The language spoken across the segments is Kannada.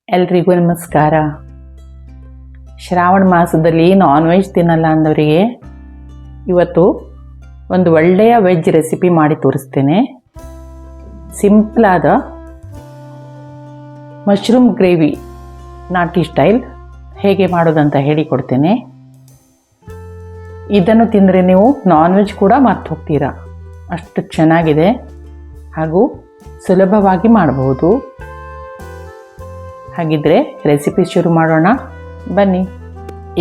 ಎಲ್ರಿಗೂ ನಮಸ್ಕಾರ. ಶ್ರಾವಣ ಮಾಸದಲ್ಲಿ ನಾನ್ ವೆಜ್ ತಿನ್ನಲ್ಲ ಅಂದವರಿಗೆ ಇವತ್ತು ಒಂದು ಒಳ್ಳೆಯ ವೆಜ್ ರೆಸಿಪಿ ಮಾಡಿ ತೋರಿಸ್ತೇನೆ. ಸಿಂಪಲಾದ ಮಶ್ರೂಮ್ ಗ್ರೇವಿ ನಾಟಿ ಸ್ಟೈಲ್ ಹೇಗೆ ಮಾಡೋದಂತ ಹೇಳಿಕೊಡ್ತೇನೆ. ಇದನ್ನು ತಿಂದರೆ ನೀವು ನಾನ್ ವೆಜ್ ಕೂಡ ಮರ್ತು ಹೋಗ್ತೀರಾ, ಅಷ್ಟು ಚೆನ್ನಾಗಿದೆ ಹಾಗೂ ಸುಲಭವಾಗಿ ಮಾಡಬಹುದು. ಹಾಗಿದ್ರೆ ರೆಸಿಪಿ ಶುರು ಮಾಡೋಣ ಬನ್ನಿ.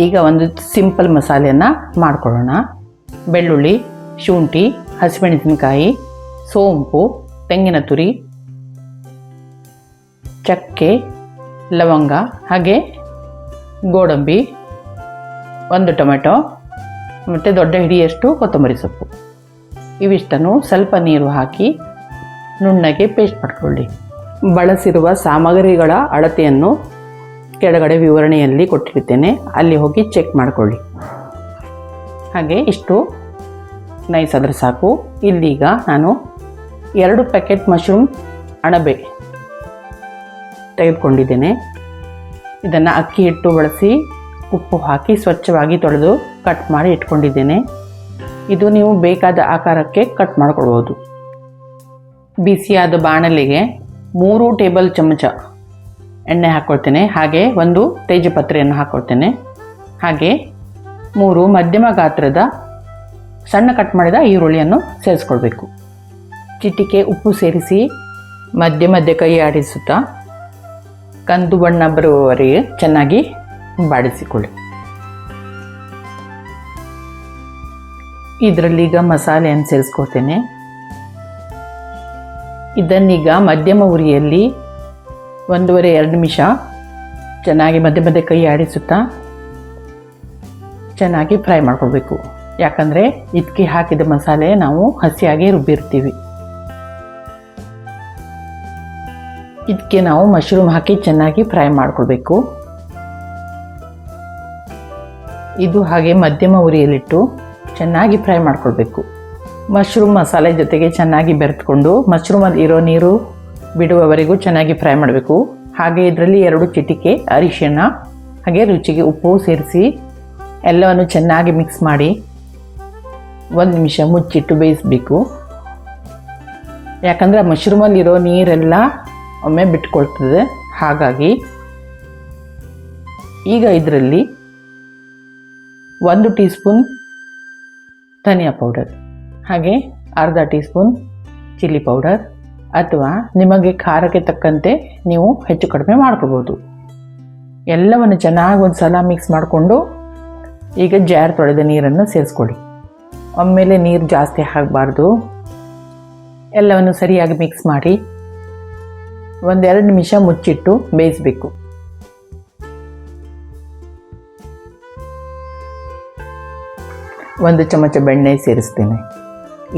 ಈಗ ಒಂದು ಸಿಂಪಲ್ ಮಸಾಲೆಯನ್ನು ಮಾಡ್ಕೊಳ್ಳೋಣ. ಬೆಳ್ಳುಳ್ಳಿ, ಶುಂಠಿ, ಹಸಿಮೆಣಸಿನಕಾಯಿ, ಸೋಂಪು, ತೆಂಗಿನ ತುರಿ, ಚಕ್ಕೆ, ಲವಂಗ, ಹಾಗೆ ಗೋಡಂಬಿ, ಒಂದು ಟೊಮೆಟೊ ಮತ್ತು ದೊಡ್ಡ ಹಿಡಿಯಷ್ಟು ಕೊತ್ತಂಬರಿ ಸೊಪ್ಪು. ಇವಿಷ್ಟನ್ನು ಸ್ವಲ್ಪ ನೀರು ಹಾಕಿ ನುಣ್ಣಗೆ ಪೇಸ್ಟ್ ಮಾಡ್ಕೊಳ್ಳಿ. ಬಳಸಿರುವ ಸಾಮಗ್ರಿಗಳ ಅಳತೆಯನ್ನು ಕೆಳಗಡೆ ವಿವರಣೆಯಲ್ಲಿ ಕೊಟ್ಟಿರ್ತೇನೆ, ಅಲ್ಲಿ ಹೋಗಿ ಚೆಕ್ ಮಾಡಿಕೊಳ್ಳಿ. ಹಾಗೆ ಇಷ್ಟು ನೈಸ್ ಆದರೆ ಸಾಕು. ಇಲ್ಲೀಗ ನಾನು 2 ಪ್ಯಾಕೆಟ್ ಮಶ್ರೂಮ್ ಅಣಬೆ ತೆಗೆದುಕೊಂಡಿದ್ದೇನೆ. ಇದನ್ನು ಅಕ್ಕಿ ಹಿಟ್ಟು ಬಳಸಿ ಉಪ್ಪು ಹಾಕಿ ಸ್ವಚ್ಛವಾಗಿ ತೊಳೆದು ಕಟ್ ಮಾಡಿ ಇಟ್ಕೊಂಡಿದ್ದೇನೆ. ಇದು ನೀವು ಬೇಕಾದ ಆಕಾರಕ್ಕೆ ಕಟ್ ಮಾಡಿಕೊಳ್ಬೋದು. ಬಿಸಿಯಾದ ಬಾಣಲೆಗೆ 3 ಟೇಬಲ್ ಚಮಚ ಎಣ್ಣೆ ಹಾಕ್ಕೊಳ್ತೇನೆ. ಹಾಗೆ 1 ತೇಜಪತ್ರೆಯನ್ನು ಹಾಕ್ಕೊಳ್ತೇನೆ. ಹಾಗೆ 3 ಮಧ್ಯಮ ಗಾತ್ರದ ಸಣ್ಣ ಕಟ್ ಮಾಡಿದ ಈರುಳ್ಳಿಯನ್ನು ಸೇರಿಸ್ಕೊಳ್ಬೇಕು. ಚಿಟಿಕೆ ಉಪ್ಪು ಸೇರಿಸಿ ಮಧ್ಯ ಮಧ್ಯ ಕೈ ಆಡಿಸುತ್ತಾ ಕಂದು ಬಣ್ಣ ಬರುವವರೆಗೆ ಚೆನ್ನಾಗಿ ಬಾಡಿಸಿಕೊಳ್ಳಿ. ಇದರಲ್ಲೀಗ ಮಸಾಲೆಯನ್ನು ಸೇರಿಸ್ಕೊಳ್ತೇನೆ. ಇದನ್ನೀಗ ಮಧ್ಯಮ ಉರಿಯಲ್ಲಿ 1.5-2 ನಿಮಿಷ ಚೆನ್ನಾಗಿ ಮಧ್ಯ ಮಧ್ಯ ಕೈ ಆಡಿಸುತ್ತಾ ಚೆನ್ನಾಗಿ ಫ್ರೈ ಮಾಡ್ಕೊಳ್ಬೇಕು. ಯಾಕಂದರೆ ಇದಕ್ಕೆ ಹಾಕಿದ ಮಸಾಲೆ ನಾವು ಹಸಿಯಾಗಿ ರುಬ್ಬಿರ್ತೀವಿ. ಇದಕ್ಕೆ ನಾವು ಮಶ್ರೂಮ್ ಹಾಕಿ ಚೆನ್ನಾಗಿ ಫ್ರೈ ಮಾಡ್ಕೊಳ್ಬೇಕು. ಇದು ಹಾಗೆ ಮಧ್ಯಮ ಉರಿಯಲ್ಲಿಟ್ಟು ಚೆನ್ನಾಗಿ ಫ್ರೈ ಮಾಡ್ಕೊಳ್ಬೇಕು. ಮಶ್ರೂಮ್ ಮಸಾಲೆ ಜೊತೆಗೆ ಚೆನ್ನಾಗಿ ಬೆರೆತ್ಕೊಂಡು ಮಶ್ರೂಮಲ್ಲಿ ಇರೋ ನೀರು ಬಿಡುವವರೆಗೂ ಚೆನ್ನಾಗಿ ಫ್ರೈ ಮಾಡಬೇಕು. ಹಾಗೆ ಇದರಲ್ಲಿ 2 ಚಿಟಿಕೆ ಅರಿಶಿಣ ಹಾಗೆ ರುಚಿಗೆ ಉಪ್ಪು ಸೇರಿಸಿ ಎಲ್ಲವನ್ನು ಚೆನ್ನಾಗಿ ಮಿಕ್ಸ್ ಮಾಡಿ 1 ನಿಮಿಷ ಮುಚ್ಚಿಟ್ಟು ಬೇಯಿಸಬೇಕು. ಯಾಕಂದರೆ ಮಶ್ರೂಮಲ್ಲಿರೋ ನೀರೆಲ್ಲ ಒಮ್ಮೆ ಬಿಟ್ಕೊಳ್ತದೆ. ಹಾಗಾಗಿ ಈಗ ಇದರಲ್ಲಿ 1 ಟೀ ಸ್ಪೂನ್ ಧನಿಯಾ ಪೌಡರ್, ಹಾಗೆ ಅರ್ಧ ಟೀ ಸ್ಪೂನ್ ಚಿಲ್ಲಿ ಪೌಡರ್, ಅಥವಾ ನಿಮಗೆ ಖಾರಕ್ಕೆ ತಕ್ಕಂತೆ ನೀವು ಹೆಚ್ಚು ಕಡಿಮೆ ಮಾಡ್ಕೊಳ್ಬೋದು. ಎಲ್ಲವನ್ನು ಚೆನ್ನಾಗಿ ಒಂದು ಸಲ ಮಿಕ್ಸ್ ಮಾಡಿಕೊಂಡು ಈಗ ಜಾರ್ ತೊಳೆದ ನೀರನ್ನು ಸೇರಿಸ್ಕೊಳ್ಳಿ. ಒಮ್ಮೆಲೆ ನೀರು ಜಾಸ್ತಿ ಆಗಬಾರ್ದು. ಎಲ್ಲವನ್ನು ಸರಿಯಾಗಿ ಮಿಕ್ಸ್ ಮಾಡಿ 1-2 ನಿಮಿಷ ಮುಚ್ಚಿಟ್ಟು ಬೇಯಿಸಬೇಕು. ಒಂದು ಚಮಚ ಬೆಣ್ಣೆ ಸೇರಿಸ್ತೇನೆ.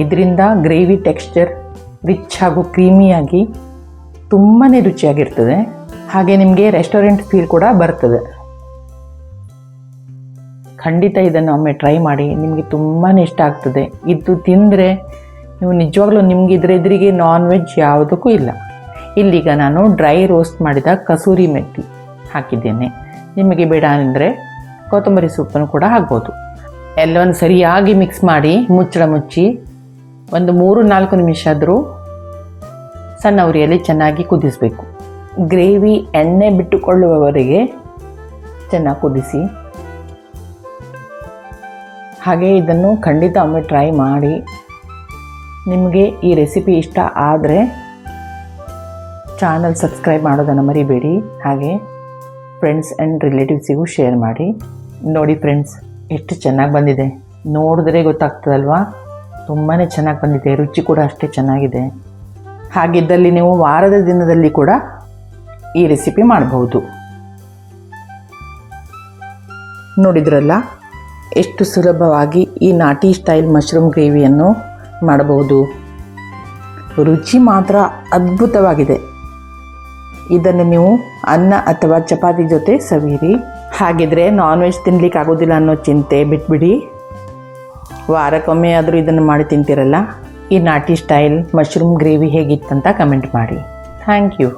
ಇದರಿಂದ ಗ್ರೇವಿ ಟೆಕ್ಸ್ಚರ್ ರಿಚ್ ಹಾಗೂ ಕ್ರೀಮಿಯಾಗಿ ತುಂಬಾ ರುಚಿಯಾಗಿರ್ತದೆ. ಹಾಗೆ ನಿಮಗೆ ರೆಸ್ಟೋರೆಂಟ್ ಫೀಲ್ ಕೂಡ ಬರ್ತದೆ. ಖಂಡಿತ ಇದನ್ನು ಒಮ್ಮೆ ಟ್ರೈ ಮಾಡಿ, ನಿಮಗೆ ತುಂಬಾ ಇಷ್ಟ ಆಗ್ತದೆ. ಇದು ತಿಂದರೆ ನೀವು ನಿಜವಾಗ್ಲೂ ನಿಮ್ಗೆ ಎದುರಿಗೆ ನಾನ್ ವೆಜ್ ಯಾವುದಕ್ಕೂ ಇಲ್ಲ. ಇಲ್ಲೀಗ ನಾನು ಡ್ರೈ ರೋಸ್ಟ್ ಮಾಡಿದ ಕಸೂರಿ ಮೆಥಿ ಹಾಕಿದ್ದೇನೆ. ನಿಮಗೆ ಬೇಡ ಅಂದರೆ ಕೊತ್ತಂಬರಿ ಸೊಪ್ಪನ್ನು ಕೂಡ ಹಾಕ್ಬೋದು. ಎಲ್ಲವನ್ನು ಸರಿಯಾಗಿ ಮಿಕ್ಸ್ ಮಾಡಿ ಮುಚ್ಚಳ ಮುಚ್ಚಿ ಒಂದು 3-4 ನಿಮಿಷ ಆದರೂ ಸಣ್ಣ ಉರಿಯಲ್ಲಿ ಚೆನ್ನಾಗಿ ಕುದಿಸಬೇಕು. ಗ್ರೇವಿ ಎಣ್ಣೆ ಬಿಟ್ಟುಕೊಳ್ಳುವವರೆಗೆ ಚೆನ್ನಾಗಿ ಕುದಿಸಿ. ಹಾಗೆ ಇದನ್ನು ಖಂಡಿತ ಒಮ್ಮೆ ಟ್ರೈ ಮಾಡಿ. ನಿಮಗೆ ಈ ರೆಸಿಪಿ ಇಷ್ಟ ಆದರೆ ಚಾನಲ್ ಸಬ್ಸ್ಕ್ರೈಬ್ ಮಾಡೋದನ್ನು ಮರಿಬೇಡಿ. ಹಾಗೆ ಫ್ರೆಂಡ್ಸ್ ಆ್ಯಂಡ್ ರಿಲೇಟಿವ್ಸಿಗೂ ಶೇರ್ ಮಾಡಿ. ನೋಡಿ ಫ್ರೆಂಡ್ಸ್, ಎಷ್ಟು ಚೆನ್ನಾಗಿ ಬಂದಿದೆ. ನೋಡಿದ್ರೆ ಗೊತ್ತಾಗ್ತದಲ್ವಾ, ತುಂಬಾ ಚೆನ್ನಾಗಿ ಬಂದಿದೆ. ರುಚಿ ಕೂಡ ಅಷ್ಟೇ ಚೆನ್ನಾಗಿದೆ. ಹಾಗಿದ್ದಲ್ಲಿ ನೀವು ವಾರದ ದಿನದಲ್ಲಿ ಕೂಡ ಈ ರೆಸಿಪಿ ಮಾಡಬಹುದು. ನೋಡಿದ್ರಲ್ಲ ಎಷ್ಟು ಸುಲಭವಾಗಿ ಈ ನಾಟಿ ಸ್ಟೈಲ್ ಮಶ್ರೂಮ್ ಗ್ರೇವಿಯನ್ನು ಮಾಡಬಹುದು. ರುಚಿ ಮಾತ್ರ ಅದ್ಭುತವಾಗಿದೆ. ಇದನ್ನು ನೀವು ಅನ್ನ ಅಥವಾ ಚಪಾತಿ ಜೊತೆ ಸವಿಯಿರಿ. ಹಾಗಿದ್ರೆ ನಾನ್ ವೆಜ್ ತಿನ್ಲಿಕ್ಕೆ ಆಗೋದಿಲ್ಲ ಅನ್ನೋ ಚಿಂತೆ ಬಿಟ್ಬಿಡಿ. ವಾರಕ್ಕೊಮ್ಮೆ ಆದರೂ ಇದನ್ನು ಮಾಡಿ ತಿಂತೀರಲ್ಲ. ಈ ನಾಟಿ ಸ್ಟೈಲ್ ಮಶ್ರೂಮ್ ಗ್ರೇವಿ ಹೇಗಿತ್ತಂತ ಕಮೆಂಟ್ ಮಾಡಿ. Thank you.